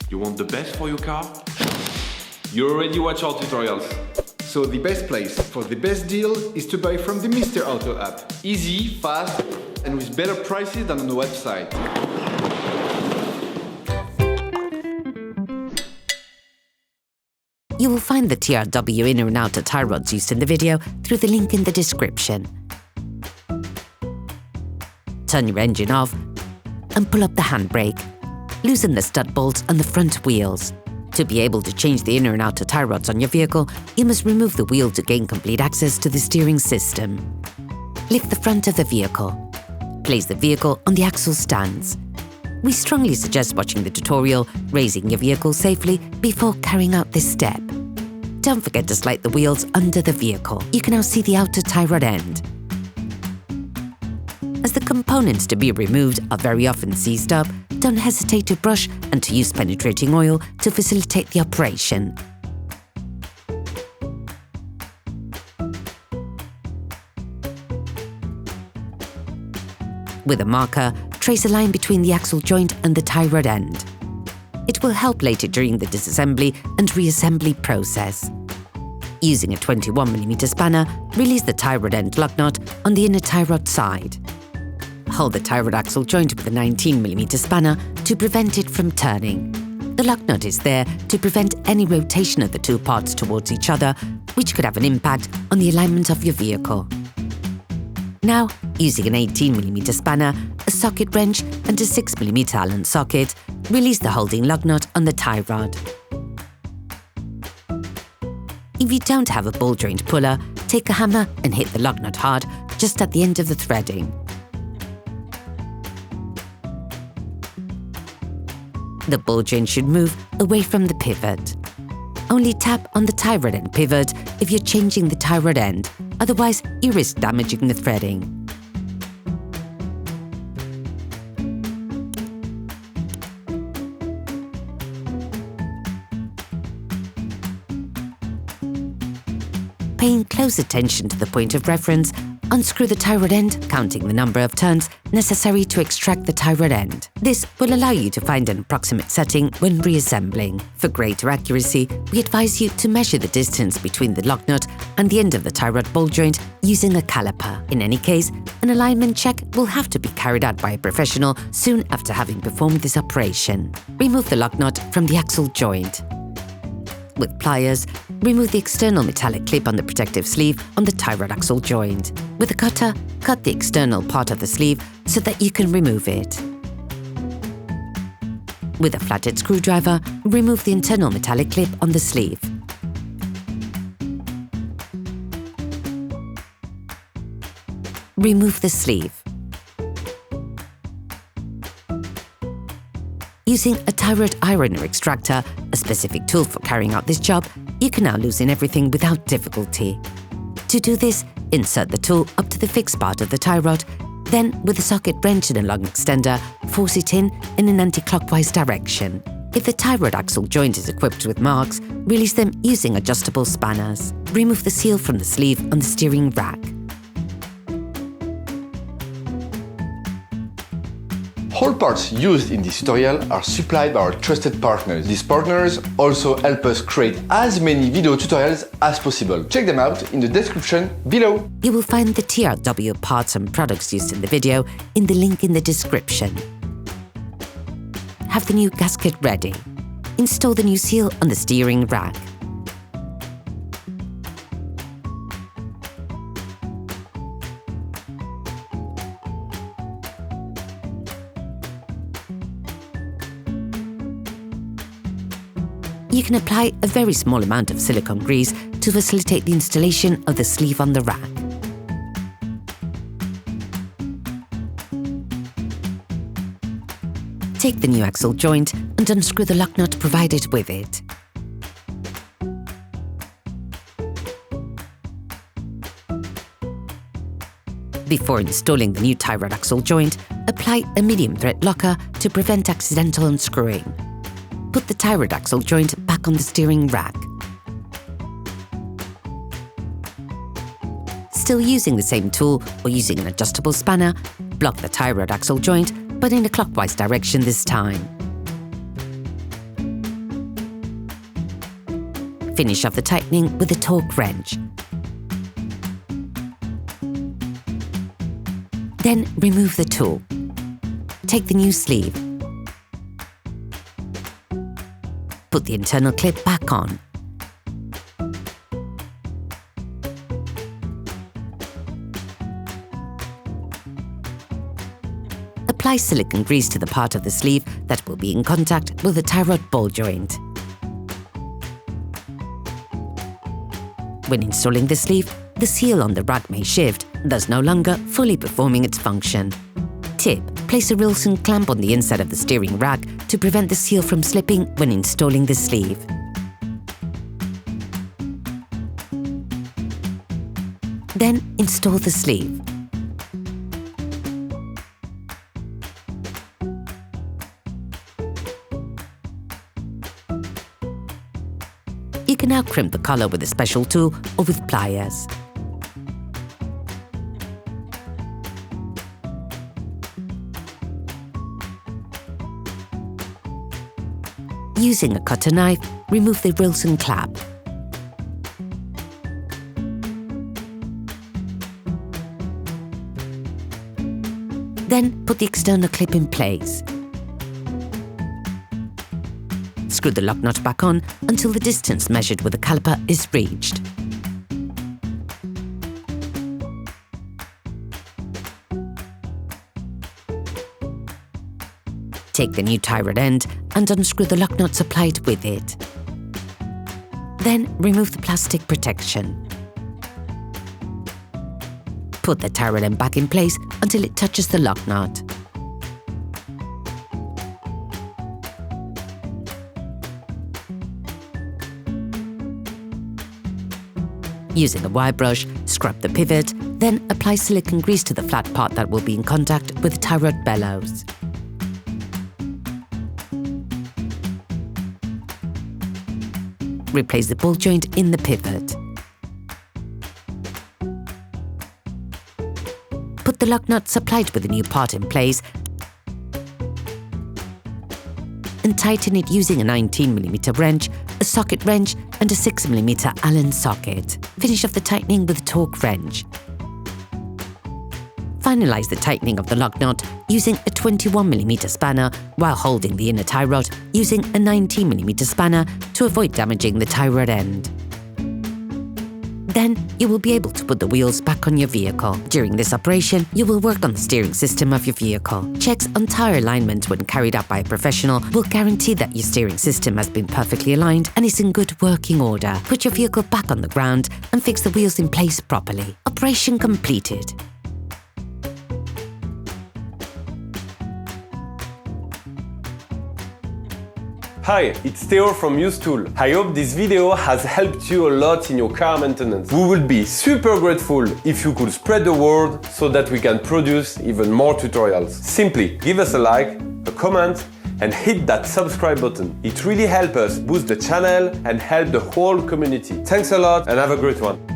You want the best for your car? You already watch our tutorials. So the best place for the best deal is to buy from the Mr. Auto app. Easy, fast, and with better prices than on the website. You will find the TRW inner and outer tie rods used in the video through the link in the description. Turn your engine off and pull up the handbrake. Loosen the stud bolts on the front wheels. To be able to change the inner and outer tie rods on your vehicle, you must remove the wheel to gain complete access to the steering system. Lift the front of the vehicle. Place the vehicle on the axle stands. We strongly suggest watching the tutorial, raising your vehicle safely before carrying out this step. Don't forget to slide the wheels under the vehicle. You can now see the outer tie rod end. As the components to be removed are very often seized up, don't hesitate to brush and to use penetrating oil to facilitate the operation. With a marker, trace a line between the axle joint and the tie rod end. It will help later during the disassembly and reassembly process. Using a 21mm spanner, release the tie rod end lock nut on the inner tie rod side. Hold the tie rod axle joint with a 19mm spanner to prevent it from turning. The lock nut is there to prevent any rotation of the two parts towards each other, which could have an impact on the alignment of your vehicle. Now, using an 18mm spanner, a socket wrench and a 6mm Allen socket, release the holding lug nut on the tie rod. If you don't have a ball joint puller, take a hammer and hit the lug nut hard just at the end of the threading. The ball joint should move away from the pivot. Only tap on the tie rod end pivot if you're changing the tie rod end, otherwise you risk damaging the threading. Paying close attention to the point of reference, unscrew the tie rod end, counting the number of turns necessary to extract the tie rod end. This will allow you to find an approximate setting when reassembling. For greater accuracy, we advise you to measure the distance between the lock nut and the end of the tie rod ball joint using a caliper. In any case, an alignment check will have to be carried out by a professional soon after having performed this operation. Remove the lock nut from the axle joint. With pliers, remove the external metallic clip on the protective sleeve on the tie rod axle joint. With a cutter, cut the external part of the sleeve so that you can remove it. With a flathead screwdriver, remove the internal metallic clip on the sleeve. Remove the sleeve. Using a tie rod ironer extractor, a specific tool for carrying out this job, you can now loosen everything without difficulty. To do this, insert the tool up to the fixed part of the tie rod, then with a socket wrench and a long extender, force it in an anti-clockwise direction. If the tie rod axle joint is equipped with marks, release them using adjustable spanners. Remove the seal from the sleeve on the steering rack. All parts used in this tutorial are supplied by our trusted partners. These partners also help us create as many video tutorials as possible. Check them out in the description below. You will find the TRW parts and products used in the video in the link in the description. Have the new gasket ready. Install the new seal on the steering rack. You can apply a very small amount of silicone grease to facilitate the installation of the sleeve on the rack. Take the new axle joint and unscrew the lock nut provided with it. Before installing the new tie rod axle joint, apply a medium thread locker to prevent accidental unscrewing. Put the tie rod axle joint back on the steering rack. Still using the same tool or using an adjustable spanner, block the tie rod axle joint, but in a clockwise direction this time. Finish off the tightening with a torque wrench. Then remove the tool. Take the new sleeve. Put the internal clip back on. Apply silicone grease to the part of the sleeve that will be in contact with the tie rod ball joint. When installing the sleeve, the seal on the rod may shift, thus no longer fully performing its function. Tip: place a Wilson clamp on the inside of the steering rack to prevent the seal from slipping when installing the sleeve. Then install the sleeve. You can now crimp the collar with a special tool or with pliers. Using a cutter knife, remove the Wilson clamp. Then put the external clip in place. Screw the lock nut back on until the distance measured with the caliper is reached. Take the new tie rod end and unscrew the lock nut supplied with it. Then remove the plastic protection. Put the tie rod end back in place until it touches the lock nut. Using a wire brush, scrub the pivot, then apply silicone grease to the flat part that will be in contact with the tie rod bellows. Replace the ball joint in the pivot. Put the lock nut supplied with the new part in place and tighten it using a 19mm wrench, a socket wrench and a 6mm Allen socket. Finish off the tightening with a torque wrench. Finalize the tightening of the lock nut using a 21mm spanner while holding the inner tie rod using a 19mm spanner to avoid damaging the tie rod end. Then you will be able to put the wheels back on your vehicle. During this operation, you will work on the steering system of your vehicle. Checks on tire alignment when carried out by a professional will guarantee that your steering system has been perfectly aligned and is in good working order. Put your vehicle back on the ground and fix the wheels in place properly. Operation completed. Hi, it's Theo from Usetool. I hope this video has helped you a lot in your car maintenance. We would be super grateful if you could spread the word so that we can produce even more tutorials. Simply give us a like, a comment, and hit that subscribe button. It really helps us boost the channel and help the whole community. Thanks a lot and have a great one.